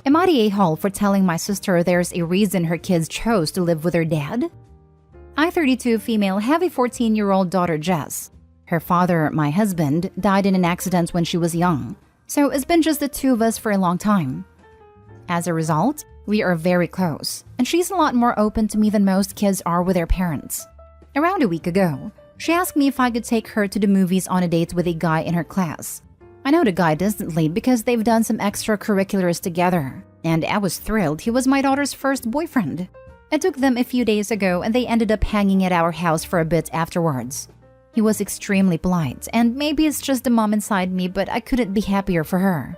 Am I the a-hole for telling my sister there's a reason her kids chose to live with her dad? I, 32 female, have a 14-year-old daughter, Jess. Her father, my husband, died in an accident when she was young, so it's been just the two of us for a long time. As a result, we are very close, and she's a lot more open to me than most kids are with their parents. Around a week ago, she asked me if I could take her to the movies on a date with a guy in her class. I know the guy distantly because they've done some extracurriculars together, and I was thrilled he was my daughter's first boyfriend. I took them a few days ago and they ended up hanging at our house for a bit afterwards. He was extremely polite, and maybe it's just the mom inside me, but I couldn't be happier for her.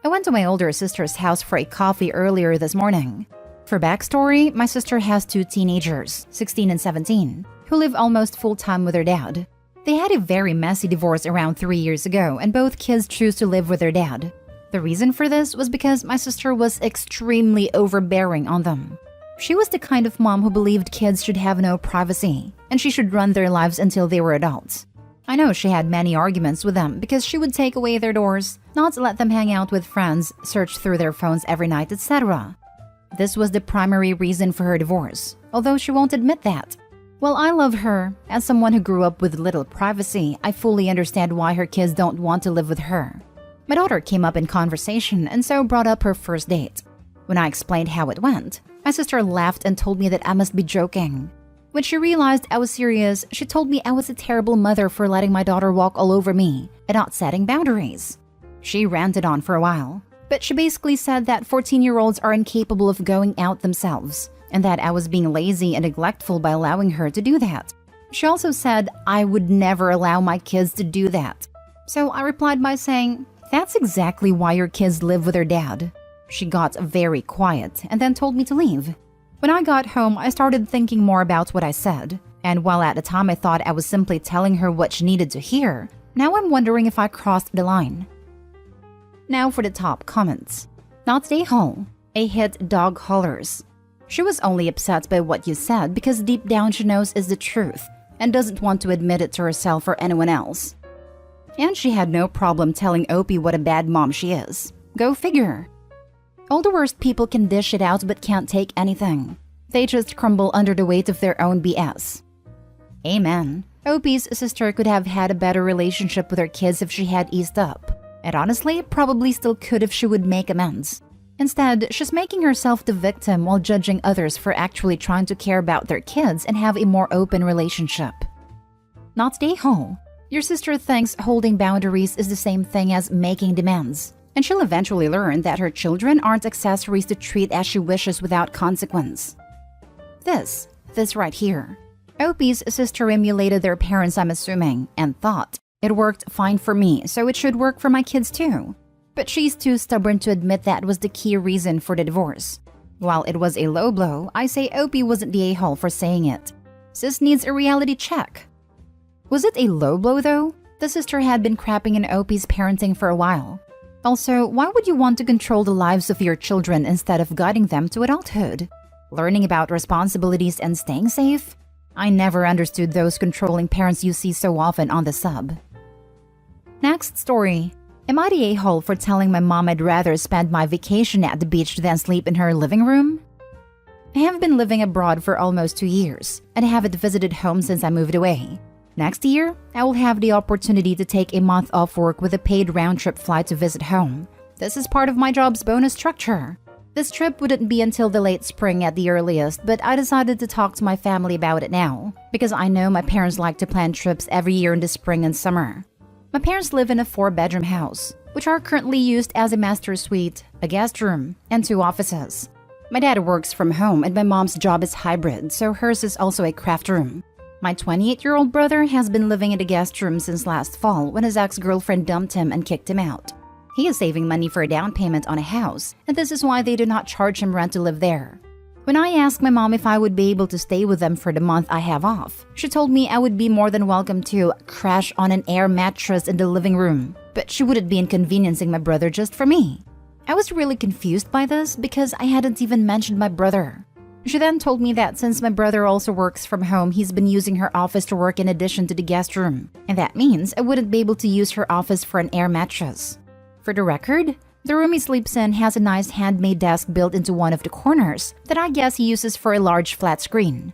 I went to my older sister's house for a coffee earlier this morning. For backstory, my sister has two teenagers, 16 and 17, who live almost full-time with their dad. They had a very messy divorce around 3 years ago, and both kids choose to live with their dad. The reason for this was because my sister was extremely overbearing on them. She was the kind of mom who believed kids should have no privacy, and she should run their lives until they were adults. I know she had many arguments with them because she would take away their doors, not let them hang out with friends, search through their phones every night, etc. This was the primary reason for her divorce, although she won't admit that. While I love her, as someone who grew up with little privacy, I fully understand why her kids don't want to live with her. My daughter came up in conversation and so brought up her first date. When I explained how it went, my sister laughed and told me that I must be joking. When she realized I was serious, she told me I was a terrible mother for letting my daughter walk all over me and not setting boundaries. She ranted on for a while, but she basically said that 14-year-olds are incapable of going out themselves, and that I was being lazy and neglectful by allowing her to do that. She also said I would never allow my kids to do that. So I replied by saying, "That's exactly why your kids live with their dad." She got very quiet and then told me to leave. When I got home, I started thinking more about what I said, and while at the time I thought I was simply telling her what she needed to hear, now I'm wondering if I crossed the line. Now for the top comments. Not a hole. A hit dog hollers. She was only upset by what you said because deep down she knows is the truth and doesn't want to admit it to herself or anyone else. And she had no problem telling Opie what a bad mom she is. Go figure. All the worst people can dish it out but can't take anything. They just crumble under the weight of their own BS. Amen. Opie's sister could have had a better relationship with her kids if she had eased up. And honestly, probably still could if she would make amends. Instead, she's making herself the victim while judging others for actually trying to care about their kids and have a more open relationship. Not a hole. Your sister thinks holding boundaries is the same thing as making demands, and she'll eventually learn that her children aren't accessories to treat as she wishes without consequence. This right here. Opie's sister emulated their parents, I'm assuming, and thought, it worked fine for me, so it should work for my kids too. But she's too stubborn to admit that was the key reason for the divorce. While it was a low blow, I say Opie wasn't the a-hole for saying it. Sis needs a reality check. Was it a low blow though? The sister had been crapping in Opie's parenting for a while. Also, why would you want to control the lives of your children instead of guiding them to adulthood? Learning about responsibilities and staying safe? I never understood those controlling parents you see so often on the sub. Next story. Am I the a-hole for telling my mom I'd rather spend my vacation at the beach than sleep in her living room? I have been living abroad for almost 2 years, and I haven't visited home since I moved away. Next year, I will have the opportunity to take a month off work with a paid round-trip flight to visit home. This is part of my job's bonus structure. This trip wouldn't be until the late spring at the earliest, but I decided to talk to my family about it now, because I know my parents like to plan trips every year in the spring and summer. My parents live in a 4-bedroom house, which are currently used as a master suite, a guest room, and 2 offices. My dad works from home and my mom's job is hybrid, so hers is also a craft room. My 28-year-old brother has been living in the guest room since last fall when his ex-girlfriend dumped him and kicked him out. He is saving money for a down payment on a house, and this is why they do not charge him rent to live there. When I asked my mom if I would be able to stay with them for the month I have off, she told me I would be more than welcome to crash on an air mattress in the living room, but she wouldn't be inconveniencing my brother just for me. I was really confused by this because I hadn't even mentioned my brother. She then told me that since my brother also works from home, he's been using her office to work in addition to the guest room, and that means I wouldn't be able to use her office for an air mattress. For the record, The room he sleeps in has a nice handmade desk built into one of the corners that I guess he uses for a large flat screen.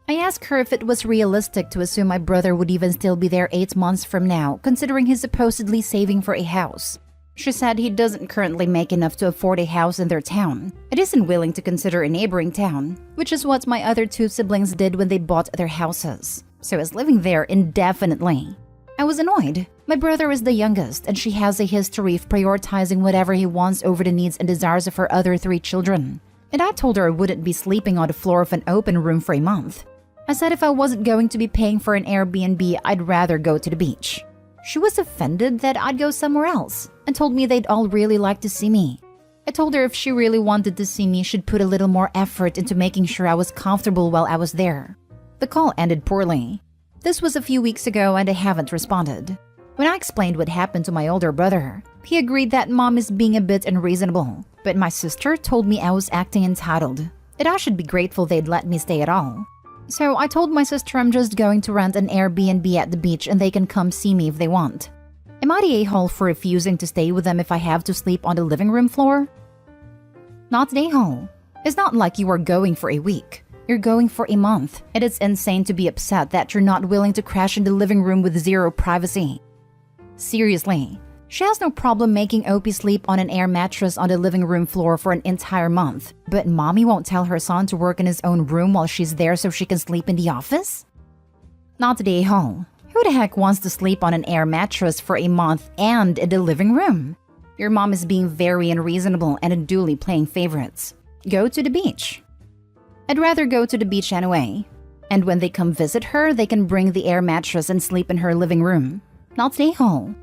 I asked her if it was realistic to assume my brother would even still be there 8 months from now, considering he's supposedly saving for a house. She said he doesn't currently make enough to afford a house in their town. It isn't willing to consider a neighboring town, which is what my other 2 siblings did when they bought their houses. So he's living there indefinitely. I was annoyed. My brother is the youngest, and she has a history of prioritizing whatever he wants over the needs and desires of her other 3 children. And I told her I wouldn't be sleeping on the floor of an open room for a month. I said if I wasn't going to be paying for an Airbnb, I'd rather go to the beach. She was offended that I'd go somewhere else and told me they'd all really like to see me. I told her if she really wanted to see me, she'd put a little more effort into making sure I was comfortable while I was there. The call ended poorly. This was a few weeks ago and I haven't responded. When I explained what happened to my older brother, he agreed that mom is being a bit unreasonable, but my sister told me I was acting entitled, and I should be grateful they'd let me stay at all. So I told my sister I'm just going to rent an Airbnb at the beach and they can come see me if they want. Am I the a-hole for refusing to stay with them if I have to sleep on the living room floor? Not the a-hole. It's not like you are going for a week. You're going for a month, and it's insane to be upset that you're not willing to crash in the living room with zero privacy. Seriously, she has no problem making Opie sleep on an air mattress on the living room floor for an entire month, but mommy won't tell her son to work in his own room while she's there so she can sleep in the office? Not the a-hole. Who the heck wants to sleep on an air mattress for a month and in the living room? Your mom is being very unreasonable and unduly playing favorites. Go to the beach. I'd rather go to the beach anyway. And when they come visit her, they can bring the air mattress and sleep in her living room. Not the a-hole.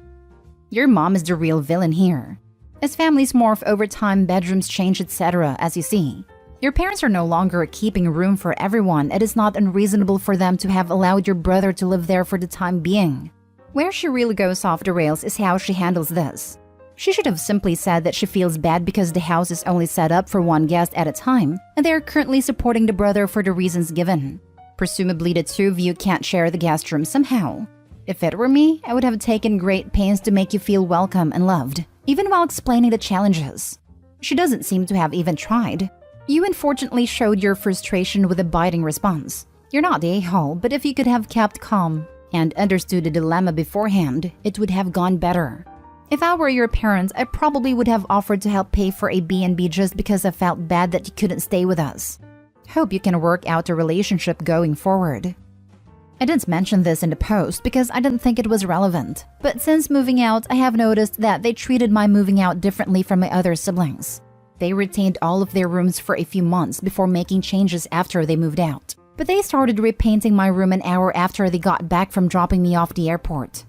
Your mom is the real villain here. As families morph over time, bedrooms change, etc., as you see. Your parents are no longer keeping room for everyone. It is not unreasonable for them to have allowed your brother to live there for the time being. Where she really goes off the rails is how she handles this. She should have simply said that she feels bad because the house is only set up for 1 guest at a time, and they are currently supporting the brother for the reasons given. Presumably the 2 of you can't share the guest room somehow. If it were me, I would have taken great pains to make you feel welcome and loved, even while explaining the challenges. She doesn't seem to have even tried. You unfortunately showed your frustration with a biting response. You're not the a-hole, but if you could have kept calm and understood the dilemma beforehand, it would have gone better. If I were your parents, I probably would have offered to help pay for a B&B just because I felt bad that you couldn't stay with us. Hope you can work out a relationship going forward. I didn't mention this in the post because I didn't think it was relevant, but since moving out, I have noticed that they treated my moving out differently from my other siblings. They retained all of their rooms for a few months before making changes after they moved out, but they started repainting my room an hour after they got back from dropping me off the airport.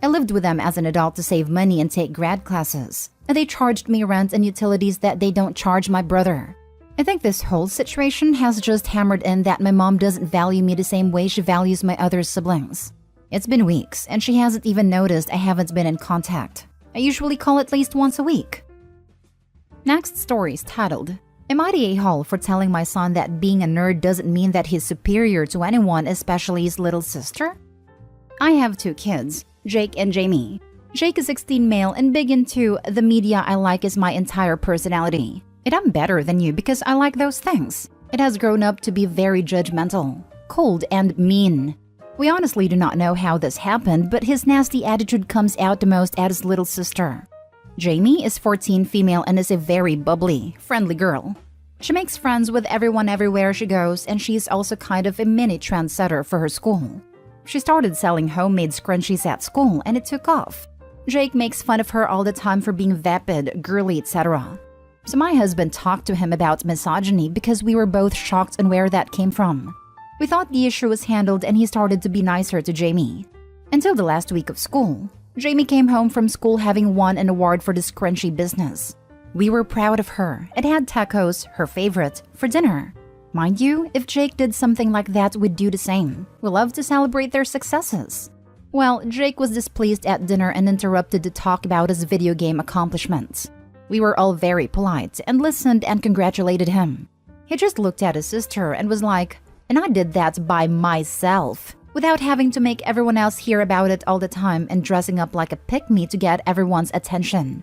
I lived with them as an adult to save money and take grad classes, and they charged me rent and utilities that they don't charge my brother. I think this whole situation has just hammered in that my mom doesn't value me the same way she values my other siblings. It's been weeks, and she hasn't even noticed I haven't been in contact. I usually call at least once a week. Next story is titled, Am I the a-hole for telling my son that being a nerd doesn't mean that he's superior to anyone, especially his little sister? I have 2 kids, Jake and Jamie. Jake is 16 male and big into the media I like is my entire personality. And I'm better than you because I like those things. It has grown up to be very judgmental, cold, and mean. We honestly do not know how this happened, but his nasty attitude comes out the most at his little sister. Jamie is 14 female and is a very bubbly, friendly girl. She makes friends with everyone everywhere she goes, and she's also kind of a mini trendsetter for her school. She started selling homemade scrunchies at school and it took off. Jake makes fun of her all the time for being vapid, girly, etc. So my husband talked to him about misogyny because we were both shocked on where that came from. We thought the issue was handled and he started to be nicer to Jamie. Until the last week of school, Jamie came home from school having won an award for the scrunchie business. We were proud of her and had tacos, her favorite, for dinner. Mind you, if Jake did something like that, we'd do the same. We love to celebrate their successes. Well, Jake was displeased at dinner and interrupted to talk about his video game accomplishments. We were all very polite and listened and congratulated him. He just looked at his sister and was like, "And I did that by myself," without having to make everyone else hear about it all the time and dressing up like a pick-me to get everyone's attention.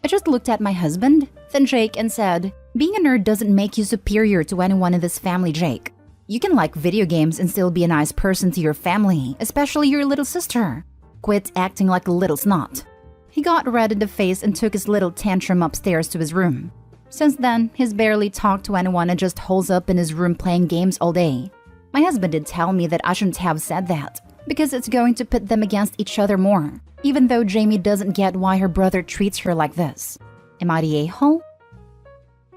I just looked at my husband, then Jake, and said, being a nerd doesn't make you superior to anyone in this family, Jake. You can like video games and still be a nice person to your family, especially your little sister. Quit acting like a little snot. He got red in the face and took his little tantrum upstairs to his room. Since then, he's barely talked to anyone and just holes up in his room playing games all day. My husband did tell me that I shouldn't have said that, because it's going to pit them against each other more, even though Jamie doesn't get why her brother treats her like this. Am I the a-hole?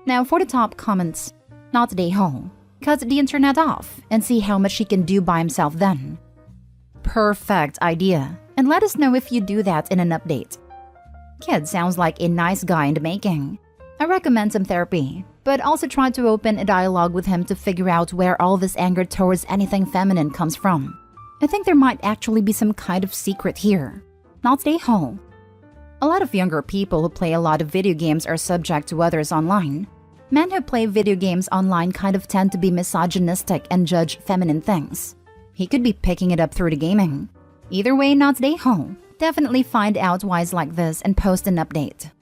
Now for the top comments. Not the a-hole. Cut the internet off and see how much he can do by himself then. Perfect idea. And let us know if you do that in an update. Kid sounds like a nice guy in the making. I recommend some therapy, but also try to open a dialogue with him to figure out where all this anger towards anything feminine comes from. I think there might actually be some kind of secret here. Not the a-hole. A lot of younger people who play a lot of video games are subject to others online. Men who play video games online kind of tend to be misogynistic and judge feminine things. He could be picking it up through the gaming. Either way, not the a-hole. Definitely find out why it's like this and post an update.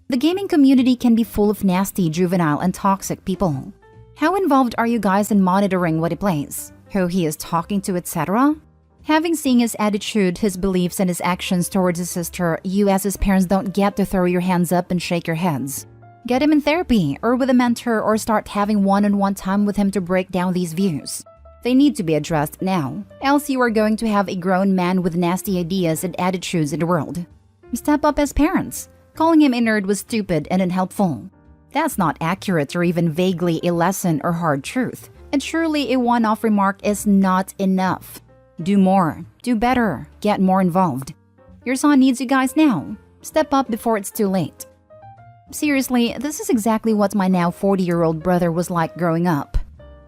The gaming community can be full of nasty, juvenile, and toxic people. How involved are you guys in monitoring what he plays, who he is talking to, etc.? Having seen his attitude, his beliefs, and his actions towards his sister, you as his parents don't get to throw your hands up and shake your heads. Get him in therapy or with a mentor, or start having one-on-one time with him to break down these views. They need to be addressed now, else you are going to have a grown man with nasty ideas and attitudes in the world. Step up as parents. Calling him a nerd was stupid and unhelpful. That's not accurate or even vaguely a lesson or hard truth. And surely a one-off remark is not enough. Do more, do better, get more involved. Your son needs you guys now. Step up before it's too late. Seriously, this is exactly what my now 40-year-old brother was like growing up.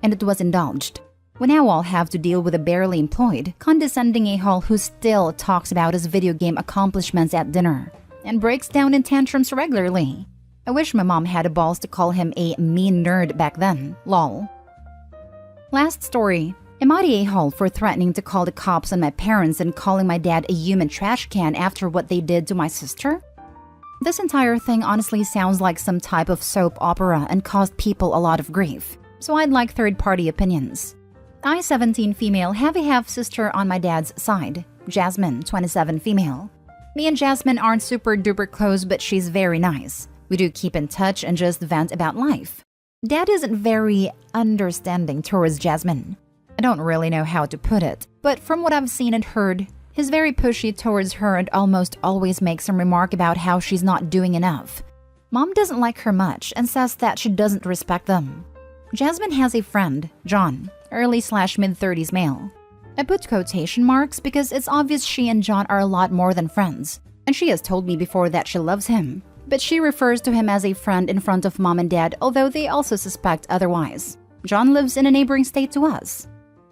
And it was indulged. We now all have to deal with a barely employed, condescending a-hole who still talks about his video game accomplishments at dinner and breaks down in tantrums regularly. I wish my mom had the balls to call him a mean nerd back then, lol. Last story. Am I the a-hole for threatening to call the cops on my parents and calling my dad a human trash can after what they did to my sister? This entire thing honestly sounds like some type of soap opera and caused people a lot of grief, so I'd like third-party opinions. I, 17 female, have a half-sister on my dad's side, Jasmine, 27 female. Me and Jasmine aren't super-duper close, but she's very nice. We do keep in touch and just vent about life. Dad isn't very understanding towards Jasmine. I don't really know how to put it, but from what I've seen and heard, he's very pushy towards her and almost always makes some remark about how she's not doing enough. Mom doesn't like her much and says that she doesn't respect them. Jasmine has a friend, John, early/mid-30s male. I put quotation marks because it's obvious she and John are a lot more than friends, and she has told me before that she loves him, but she refers to him as a friend in front of mom and dad, although they also suspect otherwise. John lives in a neighboring state to us.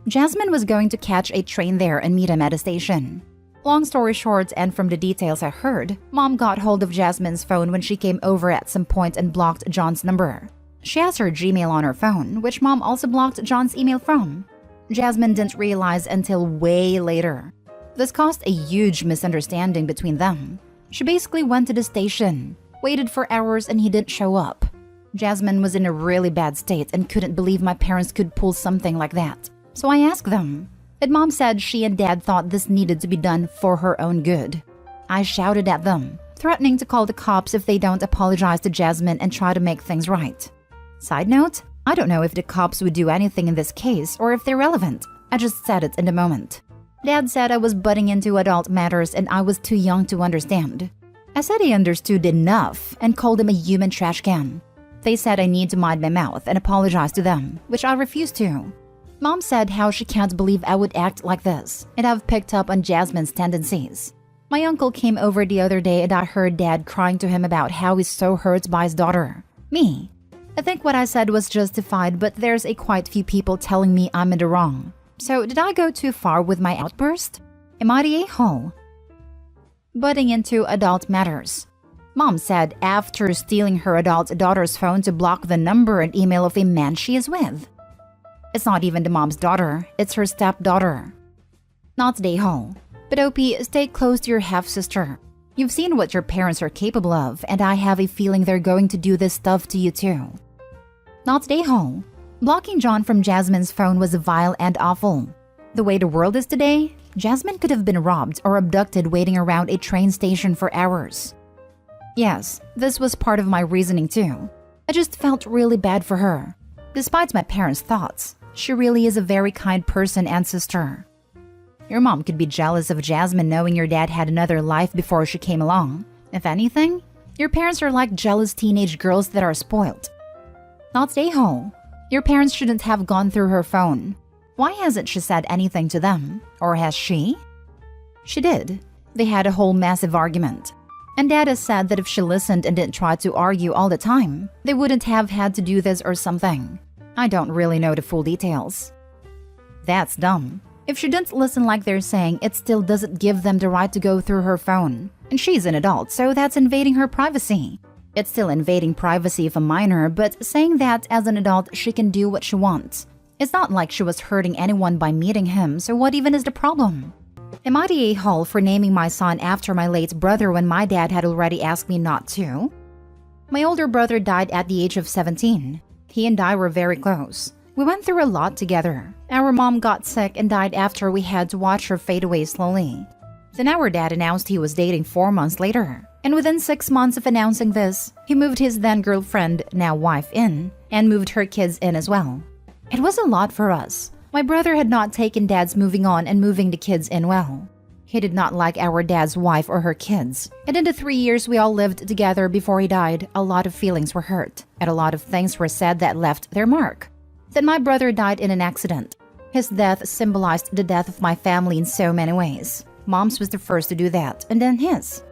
Jasmine was going to catch a train there and meet him at a station. Long story short, and from the details I heard, mom got hold of Jasmine's phone when she came over at some point and blocked John's number. She has her Gmail on her phone, which mom also blocked John's email from. Jasmine didn't realize until way later. This caused a huge misunderstanding between them. She basically went to the station, waited for hours, and he didn't show up. Jasmine was in a really bad state and couldn't believe my parents could pull something like that. So I asked them, and mom said she and dad thought this needed to be done for her own good. I shouted at them, threatening to call the cops if they don't apologize to Jasmine and try to make things right. Side note, I don't know if the cops would do anything in this case or if they're relevant. I just said it in the moment. Dad said I was butting into adult matters and I was too young to understand. I said he understood enough and called him a human trash can. They said I need to mind my mouth and apologize to them, which I refused to. Mom said how she can't believe I would act like this, and I've picked up on Jasmine's tendencies. My uncle came over the other day and I heard Dad crying to him about how he's so hurt by his daughter. Me. I think what I said was justified, but there's quite few people telling me I'm in the wrong. So did I go too far with my outburst? Am I the a-hole? Butting into adult matters. Mom said after stealing her adult daughter's phone to block the number and email of a man she is with. It's not even the mom's daughter, it's her stepdaughter. Not the a-hole. But OP, stay close to your half-sister. You've seen what your parents are capable of, and I have a feeling they're going to do this stuff to you too. Not today, Hall. Blocking John from Jasmine's phone was vile and awful. The way the world is today, Jasmine could have been robbed or abducted waiting around a train station for hours. Yes, this was part of my reasoning too. I just felt really bad for her. Despite my parents' thoughts, she really is a very kind person and sister. Your mom could be jealous of Jasmine knowing your dad had another life before she came along. If anything, your parents are like jealous teenage girls that are spoiled. Not stay home. Your parents shouldn't have gone through her phone. Why hasn't she said anything to them? Or has she? She did. They had a whole massive argument. And Dad has said that if she listened and didn't try to argue all the time, they wouldn't have had to do this or something. I don't really know the full details. That's dumb. If she didn't listen like they're saying, it still doesn't give them the right to go through her phone. And she's an adult, so that's invading her privacy. It's still invading privacy of a minor, but saying that as an adult she can do what she wants. It's not like she was hurting anyone by meeting him, so what even is the problem? Am I the a-hole for naming my son after my late brother when my dad had already asked me not to? My older brother died at the age of 17. He and I were very close. We went through a lot together. Our mom got sick and died after we had to watch her fade away slowly. Then our dad announced he was dating 4 months later. And within 6 months of announcing this, he moved his then-girlfriend, now wife, in, and moved her kids in as well. It was a lot for us. My brother had not taken Dad's moving on and moving the kids in well. He did not like our dad's wife or her kids. And in the 3 years we all lived together before he died, a lot of feelings were hurt, and a lot of things were said that left their mark. Then my brother died in an accident. His death symbolized the death of my family in so many ways. Mom's was the first to do that, and then his.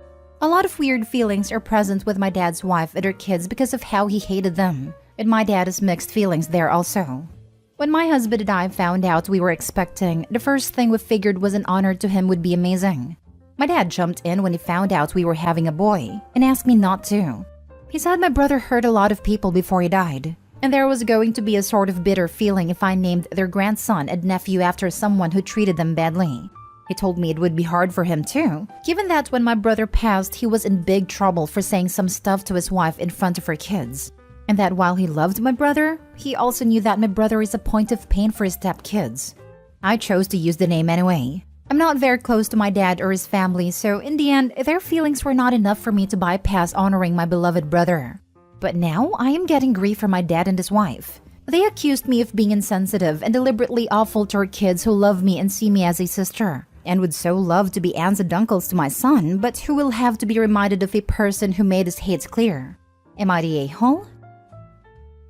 A lot of weird feelings are present with my dad's wife and her kids because of how he hated them, and my dad has mixed feelings there also. When my husband and I found out we were expecting, the first thing we figured was an honor to him would be amazing. My dad jumped in when he found out we were having a boy and asked me not to. He said my brother hurt a lot of people before he died, and there was going to be a sort of bitter feeling if I named their grandson and nephew after someone who treated them badly. He told me it would be hard for him too, given that when my brother passed, he was in big trouble for saying some stuff to his wife in front of her kids. And that while he loved my brother, he also knew that my brother is a point of pain for his stepkids. I chose to use the name anyway. I'm not very close to my dad or his family, so in the end, their feelings were not enough for me to bypass honoring my beloved brother. But now, I am getting grief from my dad and his wife. They accused me of being insensitive and deliberately awful to our kids who love me and see me as a sister, and would so love to be aunts and uncles to my son, but who will have to be reminded of a person who made his hates clear. Am I the a-hole?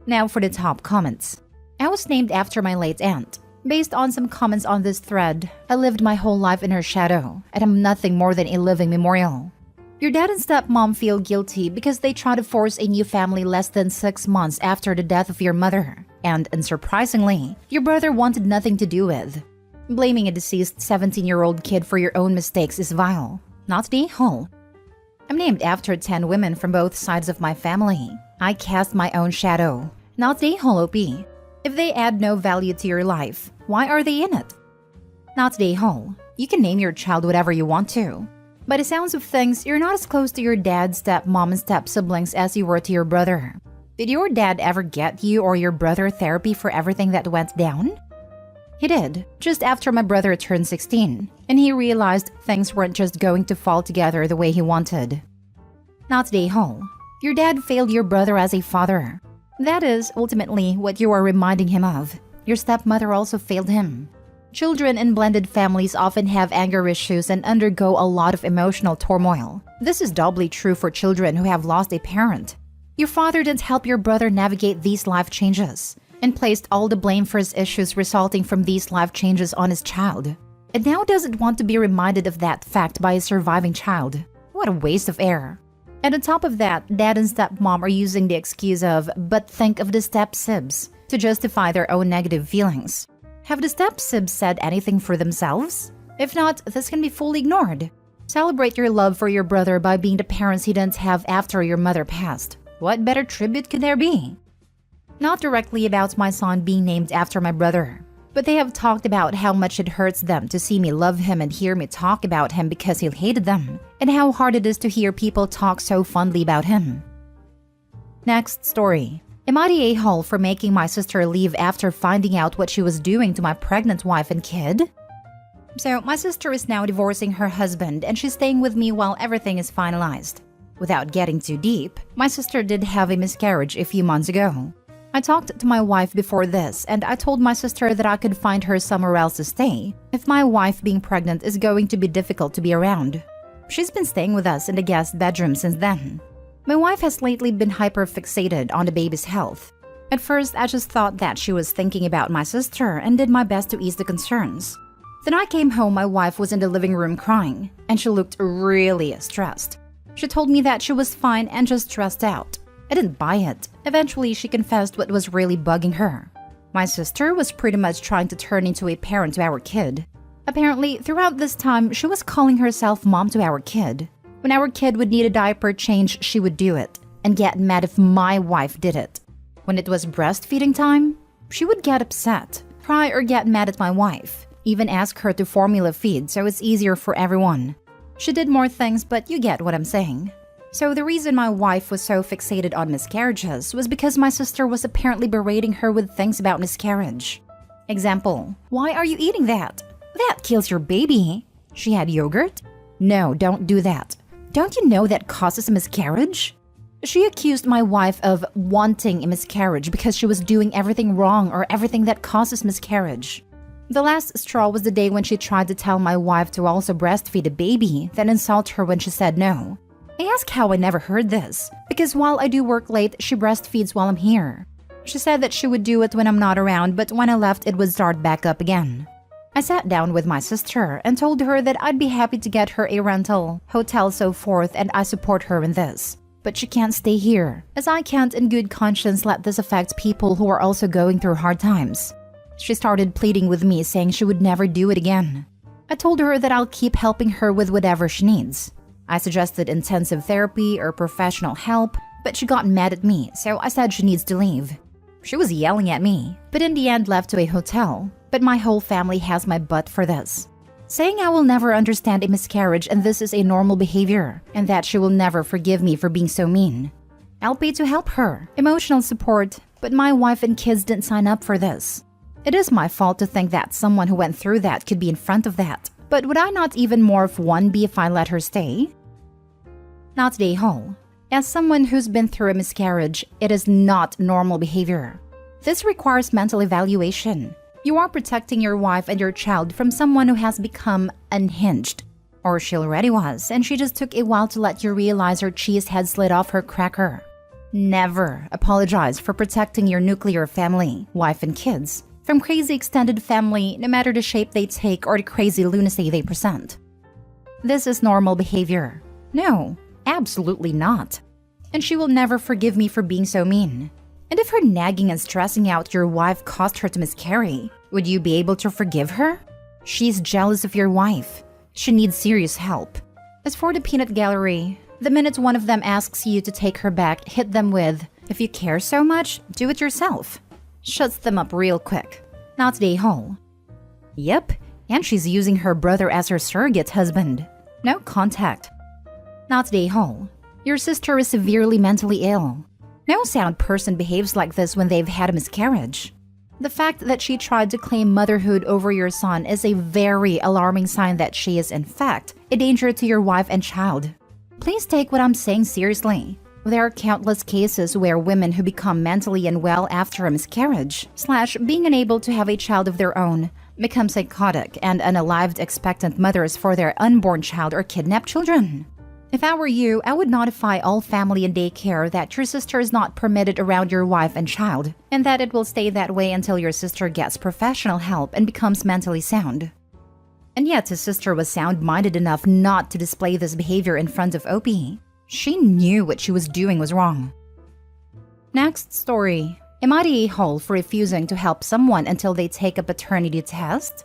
Now for the top comments. I was named after my late aunt. Based on some comments on this thread, I lived my whole life in her shadow, and I'm nothing more than a living memorial. Your dad and stepmom feel guilty because they try to force a new family less than 6 months after the death of your mother, and unsurprisingly, your brother wanted nothing to do with. Blaming a deceased 17-year-old kid for your own mistakes is vile. Not the whole. I'm named after 10 women from both sides of my family. I cast my own shadow. Not the whole OP. If they add no value to your life, why are they in it? Not the whole. You can name your child whatever you want to. By the sounds of things, you're not as close to your dad, stepmom, and step-siblings as you were to your brother. Did your dad ever get you or your brother therapy for everything that went down? He did, just after my brother turned 16, and he realized things weren't just going to fall together the way he wanted. Not the whole. Your dad failed your brother as a father. That is ultimately what you are reminding him of. Your stepmother also failed him. Children in blended families often have anger issues and undergo a lot of emotional turmoil. This is doubly true for children who have lost a parent. Your father didn't help your brother navigate these life changes and placed all the blame for his issues resulting from these life changes on his child. And now doesn't want to be reminded of that fact by his surviving child. What a waste of air. And on top of that, dad and stepmom are using the excuse of, but think of the step-sibs, to justify their own negative feelings. Have the step-sibs said anything for themselves? If not, this can be fully ignored. Celebrate your love for your brother by being the parents he didn't have after your mother passed. What better tribute could there be? Not directly about my son being named after my brother. But they have talked about how much it hurts them to see me love him and hear me talk about him because he hated them, and how hard it is to hear people talk so fondly about him. Next story. Am I the a-hole for making my sister leave after finding out what she was doing to my pregnant wife and kid? So, my sister is now divorcing her husband and she's staying with me while everything is finalized. Without getting too deep, my sister did have a miscarriage a few months ago. I talked to my wife before this, and I told my sister that I could find her somewhere else to stay if my wife being pregnant is going to be difficult to be around. She's been staying with us in the guest bedroom since then. My wife has lately been hyper-fixated on the baby's health. At first, I just thought that she was thinking about my sister and did my best to ease the concerns. Then I came home, my wife was in the living room crying, and she looked really stressed. She told me that she was fine and just stressed out. I didn't buy it. Eventually, she confessed what was really bugging her. My sister was pretty much trying to turn into a parent to our kid. Apparently, throughout this time, she was calling herself mom to our kid. When our kid would need a diaper change, she would do it, and get mad if my wife did it. When it was breastfeeding time, she would get upset, cry or get mad at my wife, even ask her to formula feed so it's easier for everyone. She did more things, but you get what I'm saying. So the reason my wife was so fixated on miscarriages was because my sister was apparently berating her with things about miscarriage. Example, why are you eating that? That kills your baby. She had yogurt? No, don't do that. Don't you know that causes a miscarriage? She accused my wife of wanting a miscarriage because she was doing everything wrong or everything that causes miscarriage. The last straw was the day when she tried to tell my wife to also breastfeed a baby, then insult her when she said no. I asked how I never heard this, because while I do work late, she breastfeeds while I'm here. She said that she would do it when I'm not around, but when I left, it would start back up again. I sat down with my sister and told her that I'd be happy to get her a rental, hotel, so forth, and I support her in this. But she can't stay here, as I can't in good conscience let this affect people who are also going through hard times. She started pleading with me, saying she would never do it again. I told her that I'll keep helping her with whatever she needs. I suggested intensive therapy or professional help, but she got mad at me, so I said she needs to leave. She was yelling at me, but in the end left to a hotel, but my whole family has my butt for this. Saying I will never understand a miscarriage and this is a normal behavior, and that she will never forgive me for being so mean. I'll pay to help her, emotional support, but my wife and kids didn't sign up for this. It is my fault to think that someone who went through that could be in front of that. But would I not even more of one be if I let her stay? Not the whole. As someone who's been through a miscarriage, it is not normal behavior. This requires mental evaluation. You are protecting your wife and your child from someone who has become unhinged. Or she already was, and she just took a while to let you realize her cheese had slid off her cracker. Never apologize for protecting your nuclear family, wife and kids, from crazy extended family, no matter the shape they take or the crazy lunacy they present. This is normal behavior. No, absolutely not. And she will never forgive me for being so mean. And if her nagging and stressing out your wife caused her to miscarry, would you be able to forgive her? She's jealous of your wife. She needs serious help. As for the peanut gallery, the minute one of them asks you to take her back, hit them with, "If you care so much, do it yourself." Shuts them up real quick. Not the whole. Yep, and she's using her brother as her surrogate husband. No contact. Not the whole. Your sister is severely mentally ill. No sound person behaves like this when they've had a miscarriage. The fact that she tried to claim motherhood over your son is a very alarming sign that she is, in fact, a danger to your wife and child. Please take what I'm saying seriously. There are countless cases where women who become mentally unwell after a miscarriage, being unable to have a child of their own, become psychotic and unalived expectant mothers for their unborn child or kidnapped children. If I were you, I would notify all family and daycare that your sister is not permitted around your wife and child, and that it will stay that way until your sister gets professional help and becomes mentally sound. And yet his sister was sound-minded enough not to display this behavior in front of Opie. She knew what she was doing was wrong. Next story. Am I the a-hole for refusing to help someone until they take a paternity test?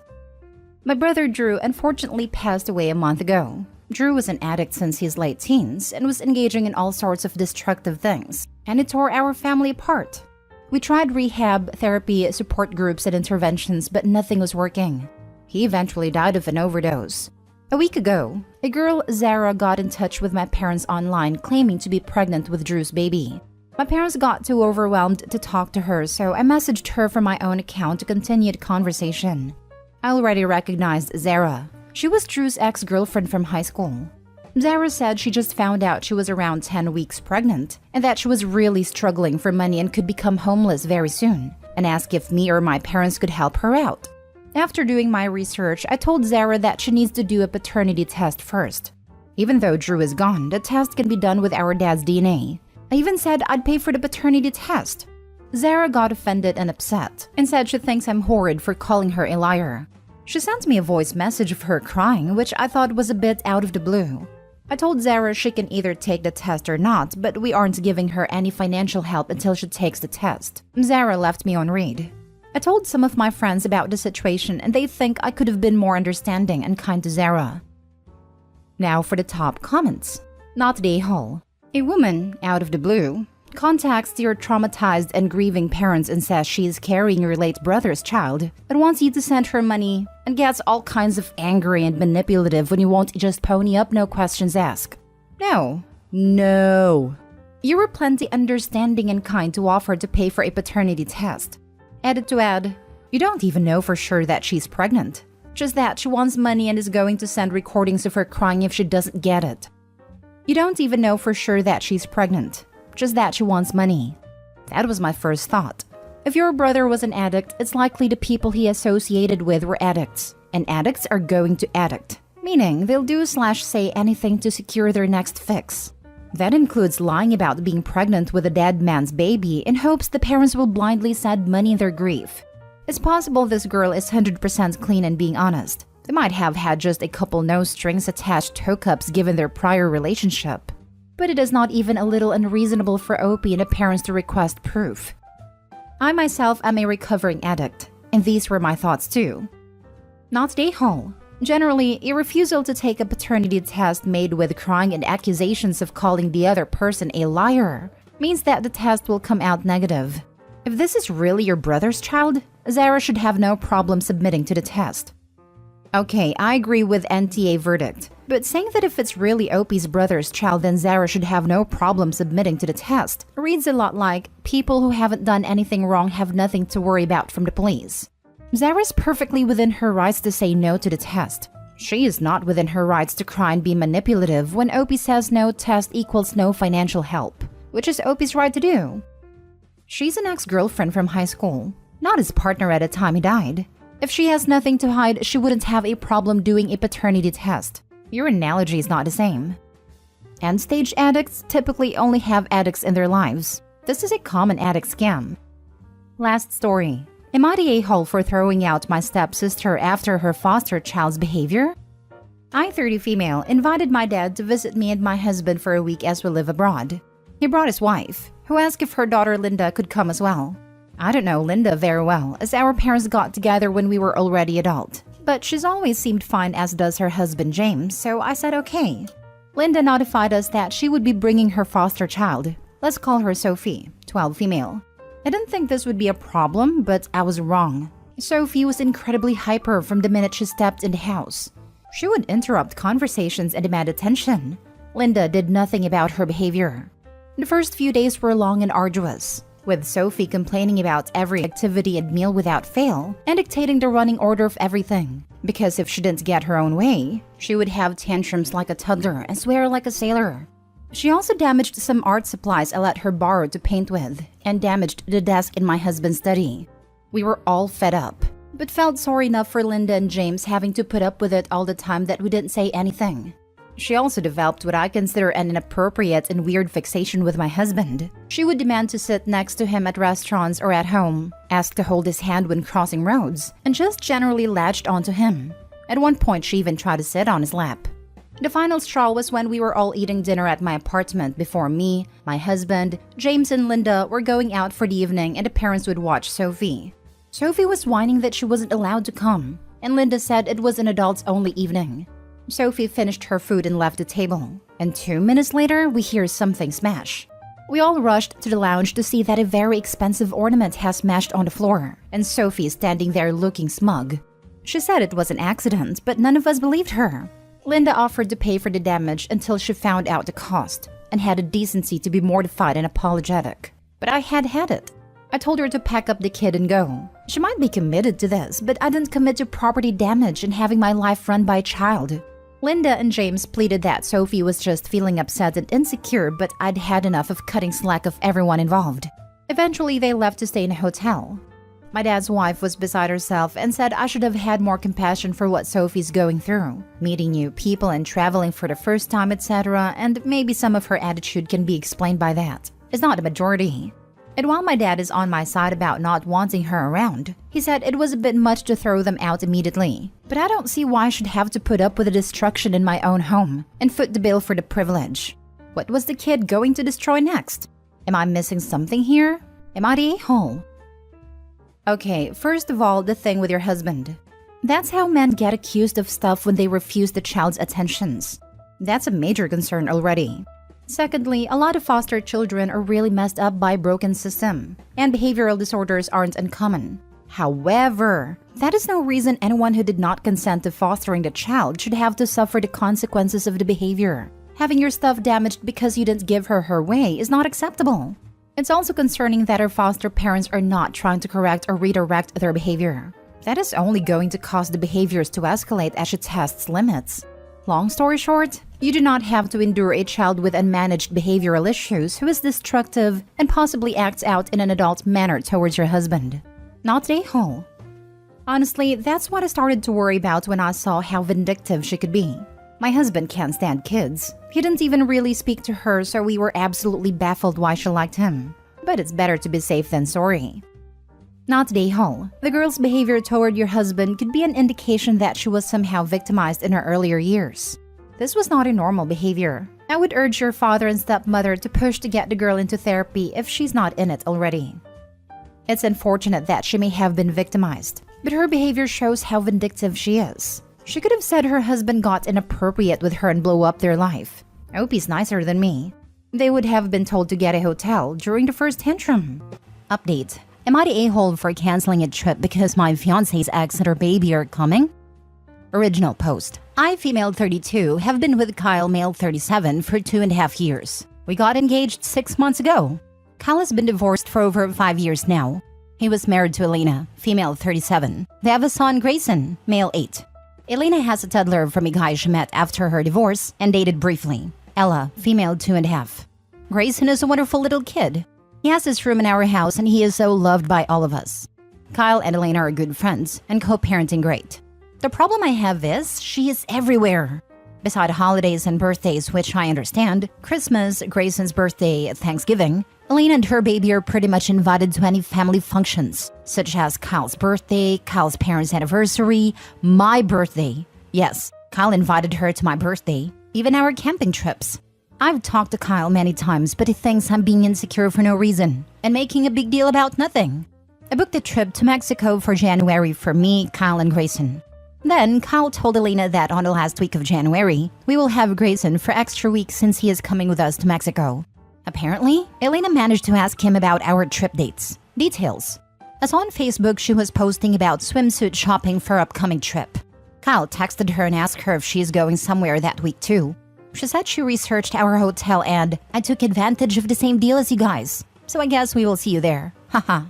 My brother Drew unfortunately passed away a month ago. Drew was an addict since his late teens and was engaging in all sorts of destructive things, and it tore our family apart. We tried rehab, therapy, support groups, and interventions, but nothing was working. He eventually died of an overdose. A week ago, a girl, Zara, got in touch with my parents online claiming to be pregnant with Drew's baby. My parents got too overwhelmed to talk to her, so I messaged her from my own account to continue the conversation. I already recognized Zara. She was Drew's ex-girlfriend from high school. Zara said she just found out she was around 10 weeks pregnant and that she was really struggling for money and could become homeless very soon, and asked if me or my parents could help her out. After doing my research, I told Zara that she needs to do a paternity test first. Even though Drew is gone, the test can be done with our dad's DNA. I even said I'd pay for the paternity test. Zara got offended and upset and said she thinks I'm horrid for calling her a liar. She sent me a voice message of her crying, which I thought was a bit out of the blue. I told Zara she can either take the test or not, but we aren't giving her any financial help until she takes the test. Zara left me on read. I told some of my friends about the situation and they think I could have been more understanding and kind to Zara. Now for the top comments. Not the a-hole. A woman, out of the blue, contacts your traumatized and grieving parents and says she is carrying your late brother's child, but wants you to send her money and gets all kinds of angry and manipulative when you won't just pony up, no questions asked. No. You were plenty understanding and kind to offer to pay for a paternity test. Added to add, you don't even know for sure that she's pregnant. Just that she wants money and is going to send recordings of her crying if she doesn't get it. You don't even know for sure that she's pregnant. Just that she wants money. That was my first thought. If your brother was an addict, it's likely the people he associated with were addicts. And addicts are going to addict. Meaning, they'll do/say anything to secure their next fix. That includes lying about being pregnant with a dead man's baby in hopes the parents will blindly send money in their grief. It's possible this girl is 100% clean and being honest. They might have had just a couple no-strings attached hookups given their prior relationship. But it is not even a little unreasonable for Opie and the parents to request proof. I myself am a recovering addict, and these were my thoughts too. Not the a-hole. Generally, a refusal to take a paternity test made with crying and accusations of calling the other person a liar means that the test will come out negative. If this is really your brother's child, Zara should have no problem submitting to the test. Okay, I agree with NTA verdict, but saying that if it's really Opie's brother's child then Zara should have no problem submitting to the test reads a lot like, people who haven't done anything wrong have nothing to worry about from the police. Zara's perfectly within her rights to say no to the test. She is not within her rights to cry and be manipulative when Opie says no test equals no financial help, which is Opie's right to do. She's an ex-girlfriend from high school, not his partner at the time he died. If she has nothing to hide, she wouldn't have a problem doing a paternity test. Your analogy is not the same. End-stage addicts typically only have addicts in their lives. This is a common addict scam. Last story. Am I the a-hole for throwing out my stepsister after her foster child's behavior? I, 30 female, invited my dad to visit me and my husband for a week as we live abroad. He brought his wife, who asked if her daughter Linda could come as well. I don't know Linda very well, as our parents got together when we were already adult. But she's always seemed fine, as does her husband James, so I said okay. Linda notified us that she would be bringing her foster child. Let's call her Sophie, 12 female. I didn't think this would be a problem, but I was wrong. Sophie was incredibly hyper from the minute she stepped in the house. She would interrupt conversations and demand attention. Linda did nothing about her behavior. The first few days were long and arduous, with Sophie complaining about every activity and meal without fail, and dictating the running order of everything. Because if she didn't get her own way, she would have tantrums like a toddler and swear like a sailor. She also damaged some art supplies I let her borrow to paint with, and damaged the desk in my husband's study. We were all fed up, but felt sorry enough for Linda and James having to put up with it all the time that we didn't say anything. She also developed what I consider an inappropriate and weird fixation with my husband. She would demand to sit next to him at restaurants or at home, ask to hold his hand when crossing roads, and just generally latched onto him. At one point, she even tried to sit on his lap. The final straw was when we were all eating dinner at my apartment before me, my husband, James, and Linda were going out for the evening, and the parents would watch Sophie. Sophie was whining that she wasn't allowed to come, and Linda said it was an adults-only evening. Sophie finished her food and left the table, and 2 minutes later, we hear something smash. We all rushed to the lounge to see that a very expensive ornament has smashed on the floor, and Sophie is standing there looking smug. She said it was an accident, but none of us believed her. Linda offered to pay for the damage until she found out the cost, and had the decency to be mortified and apologetic. But I had it. I told her to pack up the kid and go. She might be committed to this, but I didn't commit to property damage and having my life run by a child. Linda and James pleaded that Sophie was just feeling upset and insecure, but I'd had enough of cutting slack of everyone involved. Eventually, they left to stay in a hotel. My dad's wife was beside herself and said I should have had more compassion for what Sophie's going through, meeting new people and traveling for the first time, etc., and maybe some of her attitude can be explained by that. It's not a majority. And while my dad is on my side about not wanting her around, he said it was a bit much to throw them out immediately. But I don't see why I should have to put up with the destruction in my own home and foot the bill for the privilege. What was the kid going to destroy next? Am I missing something here? Am I the a-hole? Okay, first of all, the thing with your husband. That's how men get accused of stuff when they refuse the child's attentions. That's a major concern already. Secondly, a lot of foster children are really messed up by a broken system, and behavioral disorders aren't uncommon. However, that is no reason anyone who did not consent to fostering the child should have to suffer the consequences of the behavior. Having your stuff damaged because you didn't give her her way is not acceptable. It's also concerning that her foster parents are not trying to correct or redirect their behavior. That is only going to cause the behaviors to escalate as she tests limits. Long story short, you do not have to endure a child with unmanaged behavioral issues who is destructive and possibly acts out in an adult manner towards your husband. Not a hole. Honestly, that's what I started to worry about when I saw how vindictive she could be. My husband can't stand kids. He didn't even really speak to her, so we were absolutely baffled why she liked him. But it's better to be safe than sorry. Not a hole. The girl's behavior toward your husband could be an indication that she was somehow victimized in her earlier years. This was not a normal behavior. I would urge your father and stepmother to push to get the girl into therapy if she's not in it already. It's unfortunate that she may have been victimized, but her behavior shows how vindictive she is. She could have said her husband got inappropriate with her and blew up their life. I hope he's nicer than me. They would have been told to get a hotel during the first tantrum. Update. Am I the a-hole for canceling a trip because my fiancé's ex and her baby are coming? Original post. I, female 32, have been with Kyle, male 37, for 2.5 years. We got engaged 6 months ago. Kyle has been divorced for over 5 years now. He was married to Elena, female 37. They have a son, Grayson, male 8. Elena has a toddler from a guy she met after her divorce and dated briefly. Ella, female 2.5. Grayson is a wonderful little kid. He has his room in our house and he is so loved by all of us. Kyle and Elena are good friends and co-parenting great. The problem I have is she is everywhere. Beside holidays and birthdays, which I understand, Christmas, Grayson's birthday, Thanksgiving, Elena and her baby are pretty much invited to any family functions, such as Kyle's birthday, Kyle's parents' anniversary, my birthday. Yes, Kyle invited her to my birthday, even our camping trips. I've talked to Kyle many times, but he thinks I'm being insecure for no reason and making a big deal about nothing. I booked a trip to Mexico for January for me, Kyle, and Grayson. Then, Kyle told Elena that on the last week of January, we will have Grayson for extra weeks since he is coming with us to Mexico. Apparently, Elena managed to ask him about our trip dates. Details. I saw on Facebook she was posting about swimsuit shopping for upcoming trip. Kyle texted her and asked her if she's going somewhere that week too. She said she researched our hotel and I took advantage of the same deal as you guys. So I guess we will see you there. Haha.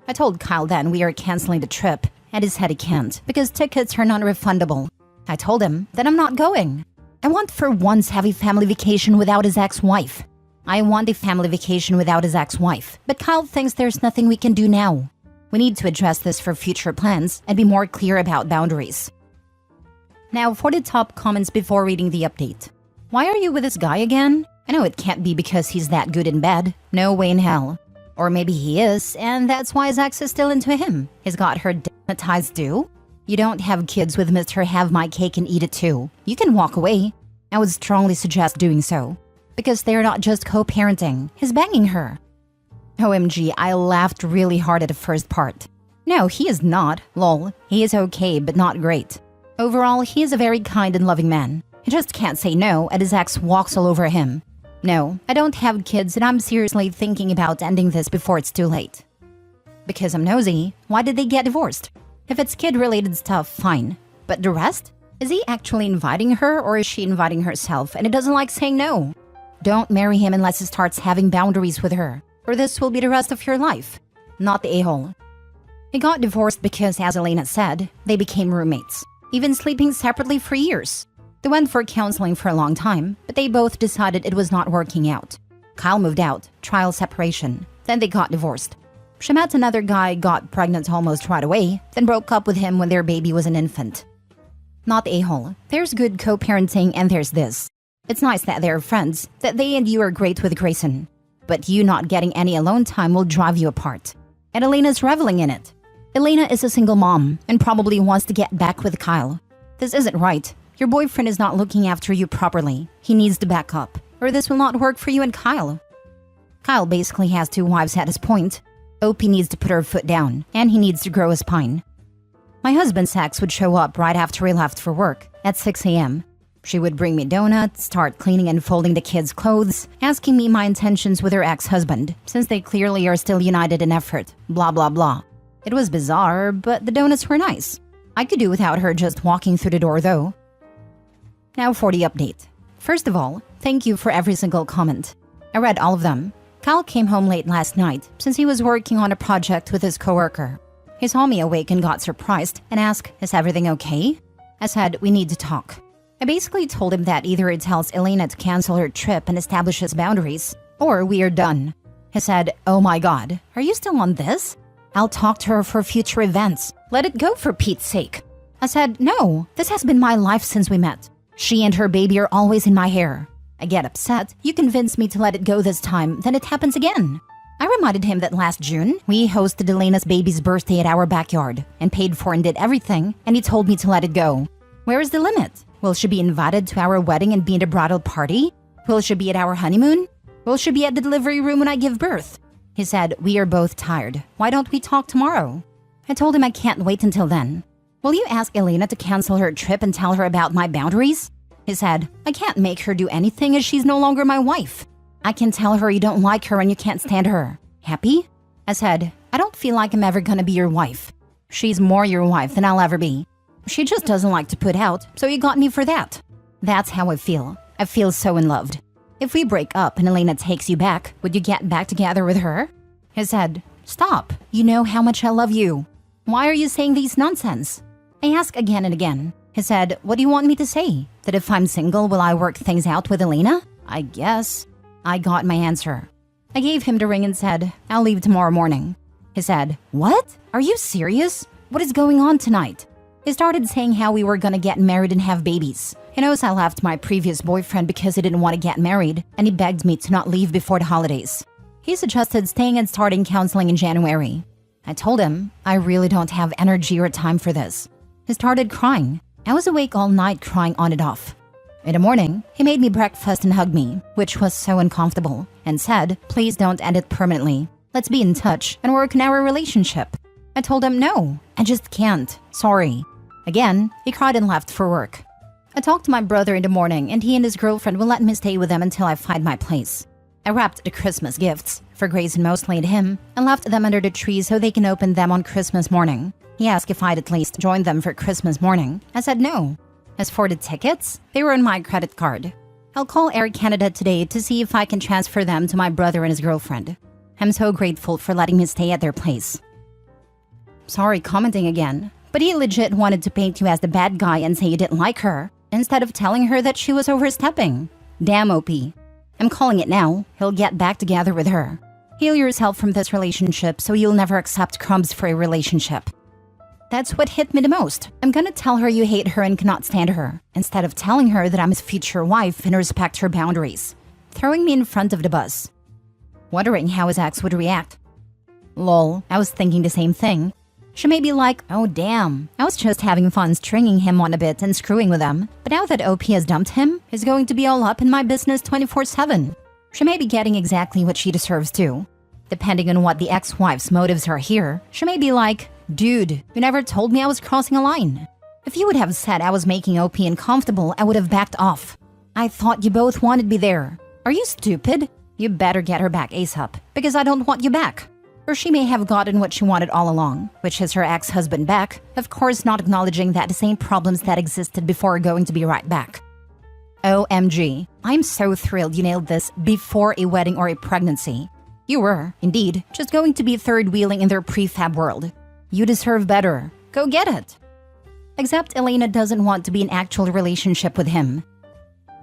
I told Kyle then we are canceling the trip, and he said he can't because tickets are non-refundable. I told him that I'm not going. I want for once have a family vacation without his ex-wife. I want a family vacation without his ex-wife, but Kyle thinks there's nothing we can do now. We need to address this for future plans and be more clear about boundaries. Now for the top comments before reading the update. Why are you with this guy again? I know it can't be because he's that good in bed. No way in hell. Or maybe he is, and that's why his ex is still into him. He's got her hypnotized too? You don't have kids with Mr. Have My Cake and Eat It Too. You can walk away. I would strongly suggest doing so. Because they're not just co-parenting. He's banging her. OMG, I laughed really hard at the first part. No, he is not. Lol. He is okay, but not great. Overall, he is a very kind and loving man. He just can't say no, and his ex walks all over him. No, I don't have kids and I'm seriously thinking about ending this before it's too late. Because I'm nosy, why did they get divorced? If it's kid-related stuff, fine. But the rest? Is he actually inviting her or is she inviting herself and he doesn't like saying no? Don't marry him unless he starts having boundaries with her, or this will be the rest of your life. Not the a-hole. He got divorced because, as Elena said, they became roommates, even sleeping separately for years. They went for counseling for a long time, but they both decided it was not working out. Kyle moved out, trial separation, then they got divorced. She met another guy, got pregnant almost right away, then broke up with him when their baby was an infant. Not the a-hole. There's good co-parenting and there's this. It's nice that they're friends, that they and you are great with Grayson. But you not getting any alone time will drive you apart. And Elena's reveling in it. Elena is a single mom and probably wants to get back with Kyle. This isn't right. Your boyfriend is not looking after you properly. He needs to back up, or this will not work for you and Kyle. Kyle basically has 2 wives at this point. OP needs to put her foot down, and he needs to grow a spine. My husband's ex would show up right after he left for work, at 6 a.m. She would bring me donuts, start cleaning and folding the kids' clothes, asking me my intentions with her ex-husband, since they clearly are still united in effort, blah blah blah. It was bizarre, but the donuts were nice. I could do without her just walking through the door though. Now for the update. First of all, thank you for every single comment. I read all of them. Kyle came home late last night, since he was working on a project with his coworker. He saw me awake and got surprised and asked, "Is everything okay?" I said, "We need to talk." I basically told him that either he tells Elena to cancel her trip and establishes boundaries, or we are done. He said, "Oh my god, are you still on this? I'll talk to her for future events. Let it go for Pete's sake." I said, "No, this has been my life since we met. She and her baby are always in my hair. I get upset, you convince me to let it go this time, then it happens again." I reminded him that last June, we hosted Elena's baby's birthday at our backyard and paid for and did everything, and he told me to let it go. Where is the limit? Will she be invited to our wedding and be in a bridal party? Will she be at our honeymoon? Will she be at the delivery room when I give birth? He said, "We are both tired. Why don't we talk tomorrow?" I told him I can't wait until then. "Will you ask Elena to cancel her trip and tell her about my boundaries?" He said, "I can't make her do anything as she's no longer my wife. I can tell her you don't like her and you can't stand her. Happy?" I said, "I don't feel like I'm ever gonna be your wife. She's more your wife than I'll ever be. She just doesn't like to put out, so you got me for that." That's how I feel. I feel so unloved. "If we break up and Elena takes you back, would you get back together with her?" He said, "Stop. You know how much I love you. Why are you saying these nonsense?" I asked again and again. He said, "What do you want me to say? That if I'm single, will I work things out with Elena? I guess." I got my answer. I gave him the ring and said, "I'll leave tomorrow morning." He said, "What? Are you serious? What is going on tonight?" He started saying how we were gonna get married and have babies. He knows I left my previous boyfriend because he didn't want to get married, and he begged me to not leave before the holidays. He suggested staying and starting counseling in January. I told him, I really don't have energy or time for this. He started crying. I was awake all night crying on and off. In the morning, he made me breakfast and hugged me, which was so uncomfortable, and said, "Please don't end it permanently. Let's be in touch and work on our relationship." I told him, "No, I just can't. Sorry." Again, he cried and left for work. I talked to my brother in the morning, and he and his girlfriend will let me stay with them until I find my place. I wrapped the Christmas gifts, for Grayson mostly and him, and left them under the tree so they can open them on Christmas morning. He asked if I'd at least join them for Christmas morning. I said no. As for the tickets, they were on my credit card. I'll call Air Canada today to see if I can transfer them to my brother and his girlfriend. I'm so grateful for letting me stay at their place. Sorry commenting again, but he legit wanted to paint you as the bad guy and say you didn't like her, instead of telling her that she was overstepping. Damn OP. I'm calling it now. He'll get back together with her. Heal yourself from this relationship so you'll never accept crumbs for a relationship. That's what hit me the most. I'm gonna tell her you hate her and cannot stand her, instead of telling her that I'm his future wife and respect her boundaries. Throwing me in front of the bus. Wondering how his ex would react. Lol, I was thinking the same thing. She may be like, "Oh damn, I was just having fun stringing him on a bit and screwing with him, but now that OP has dumped him, he's going to be all up in my business 24/7. She may be getting exactly what she deserves too. Depending on what the ex-wife's motives are here, she may be like, "Dude, you never told me I was crossing a line. If you would have said I was making OP uncomfortable, I would have backed off. I thought you both wanted me there. Are you stupid? You better get her back ASAP, because I don't want you back. Or she may have gotten what she wanted all along, which is her ex-husband back, of course not acknowledging that the same problems that existed before are going to be right back. OMG, I'm so thrilled you nailed this before a wedding or a pregnancy. You were, indeed, just going to be third-wheeling in their prefab world. You deserve better. Go get it. Except Elena doesn't want to be in an actual relationship with him.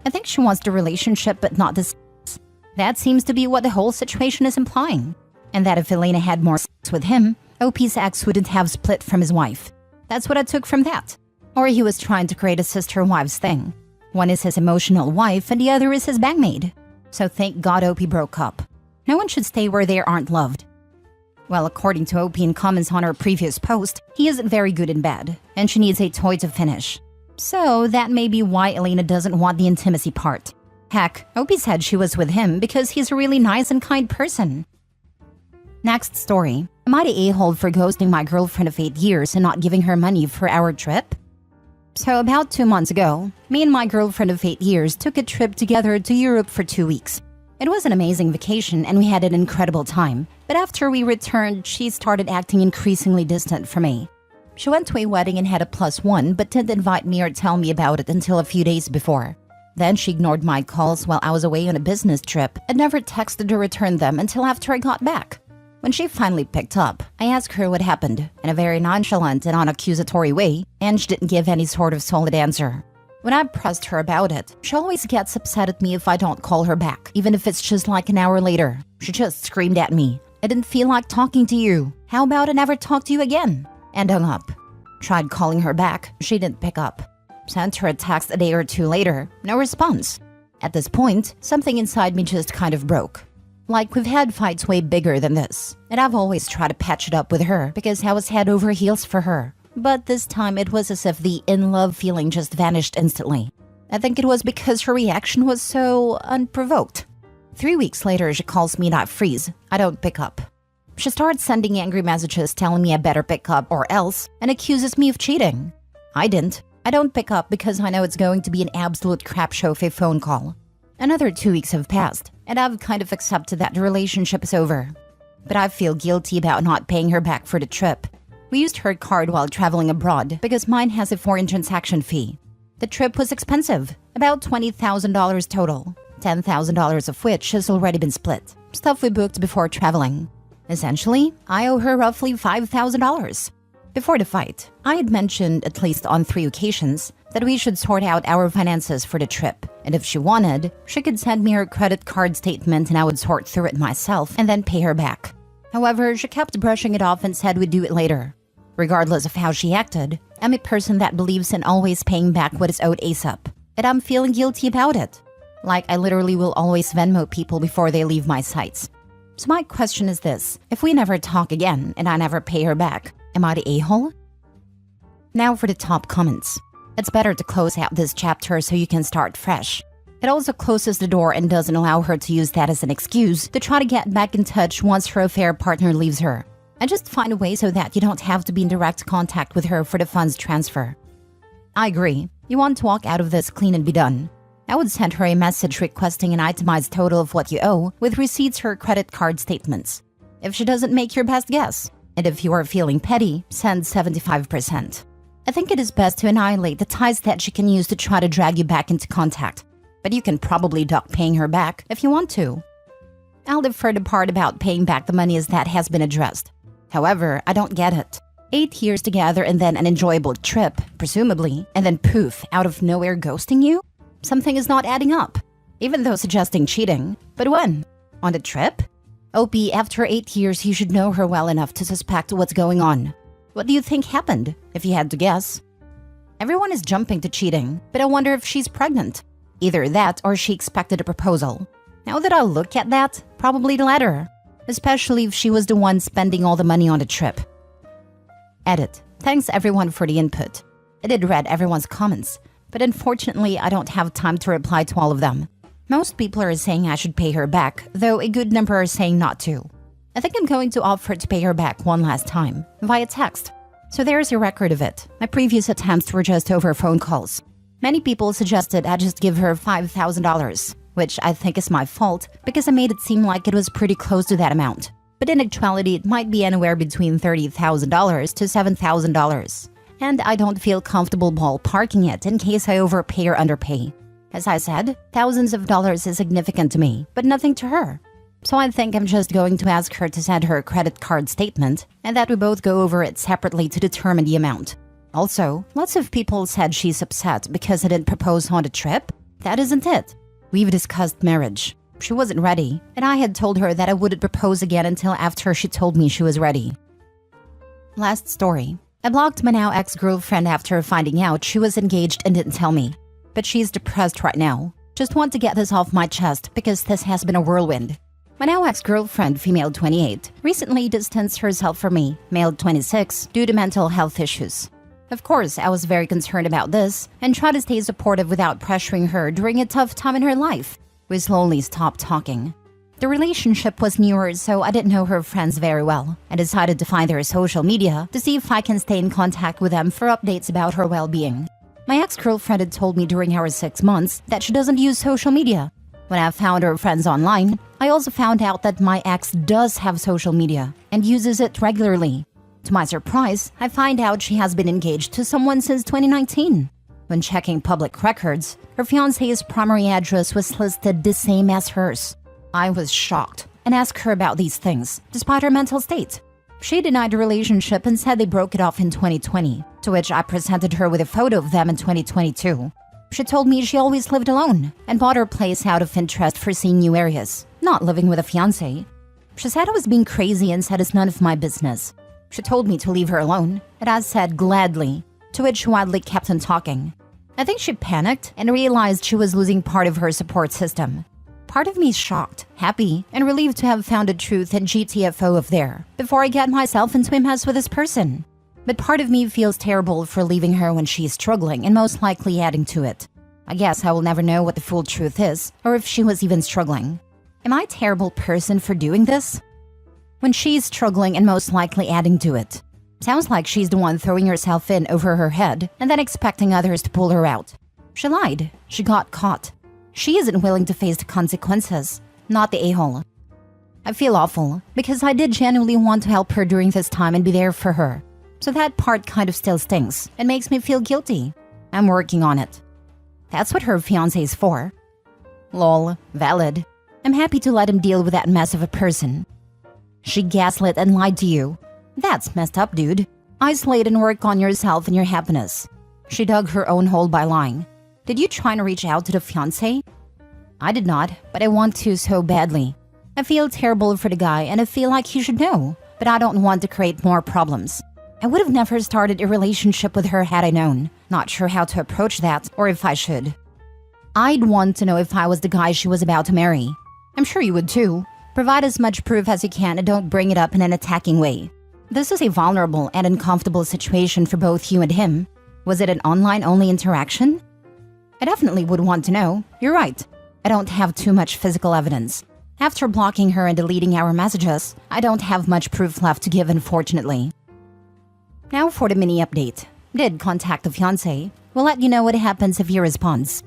I think she wants the relationship but not the sex. That seems to be what the whole situation is implying. And that if Elena had more sex with him, OP's ex wouldn't have split from his wife. That's what I took from that. Or he was trying to create a sister-wives thing. One is his emotional wife and the other is his bandmate. So thank God OP broke up. No one should stay where they aren't loved. Well, according to OP in comments on her previous post, he isn't very good in bed, and she needs a toy to finish. So that may be why Elena doesn't want the intimacy part. Heck, OP said she was with him because he's a really nice and kind person. Next story. Am I the a-hole for ghosting my girlfriend of 8 years and not giving her money for our trip? So about 2 months ago, me and my girlfriend of 8 years took a trip together to Europe for 2 weeks. It was an amazing vacation and we had an incredible time. But after we returned, she started acting increasingly distant from me. She went to a wedding and had a +1 but didn't invite me or tell me about it until a few days before. Then she ignored my calls while I was away on a business trip and never texted to return them until after I got back. When she finally picked up, I asked her what happened in a very nonchalant and unaccusatory way, and she didn't give any sort of solid answer. When I pressed her about it, she always gets upset at me if I don't call her back, even if it's just like an hour later. She just screamed at me, "I didn't feel like talking to you. How about I never talk to you again?" And hung up. Tried calling her back, she didn't pick up. Sent her a text a day or two later, no response. At this point, something inside me just kind of broke. Like, we've had fights way bigger than this, and I've always tried to patch it up with her because I was head over heels for her. But this time it was as if the in-love feeling just vanished instantly. I think it was because her reaction was so unprovoked. 3 weeks later, she calls me and I freeze. I don't pick up. She starts sending angry messages telling me I better pick up or else, and accuses me of cheating. I didn't. I don't pick up because I know it's going to be an absolute crap show of a phone call. Another 2 weeks have passed, and I've kind of accepted that the relationship is over. But I feel guilty about not paying her back for the trip. We used her card while traveling abroad because mine has a foreign transaction fee. The trip was expensive, about $20,000 total, $10,000 of which has already been split. Stuff we booked before traveling. Essentially, I owe her roughly $5,000. Before the fight, I had mentioned, at least on 3 occasions, that we should sort out our finances for the trip, and if she wanted, she could send me her credit card statement and I would sort through it myself and then pay her back. However, she kept brushing it off and said we'd do it later. Regardless of how she acted, I'm a person that believes in always paying back what is owed ASAP, and I'm feeling guilty about it. Like, I literally will always Venmo people before they leave my sites. So my question is this: if we never talk again and I never pay her back, am I the a-hole? Now for the top comments. It's better to close out this chapter so you can start fresh. It also closes the door and doesn't allow her to use that as an excuse to try to get back in touch once her affair partner leaves her. And just find a way so that you don't have to be in direct contact with her for the funds transfer. I agree. You want to walk out of this clean and be done. I would send her a message requesting an itemized total of what you owe with receipts or credit card statements. If she doesn't make your best guess, and if you are feeling petty, send 75%. I think it is best to annihilate the ties that she can use to try to drag you back into contact. But you can probably duck paying her back if you want to. I'll defer the part about paying back the money as that has been addressed. However, I don't get it. 8 years together and then an enjoyable trip, presumably, and then poof, out of nowhere ghosting you? Something is not adding up. Even though suggesting cheating. But when? On the trip? OP, after 8 years, you should know her well enough to suspect what's going on. What do you think happened, if you had to guess? Everyone is jumping to cheating, but I wonder if she's pregnant. Either that or she expected a proposal. Now that I look at that, probably the latter. Especially if she was the one spending all the money on the trip. Edit. Thanks everyone for the input. I did read everyone's comments, but unfortunately I don't have time to reply to all of them. Most people are saying I should pay her back, though a good number are saying not to. I think I'm going to offer to pay her back one last time, via text. So there's a record of it. My previous attempts were just over phone calls. Many people suggested I just give her $5,000, which I think is my fault because I made it seem like it was pretty close to that amount. But in actuality, it might be anywhere between $30,000 to $7,000. And I don't feel comfortable ballparking it in case I overpay or underpay. As I said, thousands of dollars is significant to me, but nothing to her. So I think I'm just going to ask her to send her a credit card statement and that we both go over it separately to determine the amount. Also, lots of people said she's upset because I didn't propose on the trip. That isn't it. We've discussed marriage. She wasn't ready, and I had told her that I wouldn't propose again until after she told me she was ready. Last story. I blocked my now ex-girlfriend after finding out she was engaged and didn't tell me. But she's depressed right now. Just want to get this off my chest because this has been a whirlwind. My now ex-girlfriend, female 28, recently distanced herself from me, male 26, due to mental health issues. Of course, I was very concerned about this and tried to stay supportive without pressuring her during a tough time in her life. We slowly stopped talking. The relationship was newer, so I didn't know her friends very well. I decided to find their social media to see if I can stay in contact with them for updates about her well-being. My ex-girlfriend had told me during our 6 months that she doesn't use social media. When I found her friends online, I also found out that my ex does have social media and uses it regularly. To my surprise, I find out she has been engaged to someone since 2019. When checking public records, her fiancé's primary address was listed the same as hers. I was shocked and asked her about these things, despite her mental state. She denied the relationship and said they broke it off in 2020, to which I presented her with a photo of them in 2022. She told me she always lived alone and bought her place out of interest for seeing new areas, not living with a fiancé. She said I was being crazy and said it's none of my business. She told me to leave her alone, and I said gladly, to which she wildly kept on talking. I think she panicked and realized she was losing part of her support system. Part of me is shocked, happy, and relieved to have found the truth and GTFO of there before I get myself into a mess with this person. But part of me feels terrible for leaving her when she's struggling and most likely adding to it. I guess I will never know what the full truth is, or if she was even struggling. Am I a terrible person for doing this? When she's struggling and most likely adding to it. Sounds like she's the one throwing herself in over her head and then expecting others to pull her out. She lied. She got caught. She isn't willing to face the consequences, not the a-hole. I feel awful because I did genuinely want to help her during this time and be there for her. So that part kind of still stings and makes me feel guilty. I'm working on it. That's what her fiancé is for. Lol, valid. I'm happy to let him deal with that mess of a person. She gaslit and lied to you. That's messed up, dude. Isolate and work on yourself and your happiness. She dug her own hole by lying. Did you try to reach out to the fiancé? I did not, but I want to so badly. I feel terrible for the guy and I feel like he should know, but I don't want to create more problems. I would have never started a relationship with her had I known. Not sure how to approach that or if I should. I'd want to know if I was the guy she was about to marry. I'm sure you would too. Provide as much proof as you can and don't bring it up in an attacking way. This is a vulnerable and uncomfortable situation for both you and him. Was it an online-only interaction? I definitely would want to know. You're right. I don't have too much physical evidence. After blocking her and deleting our messages, I don't have much proof left to give, unfortunately. Now for the mini update. Did contact the fiancé. We'll let you know what happens if he responds.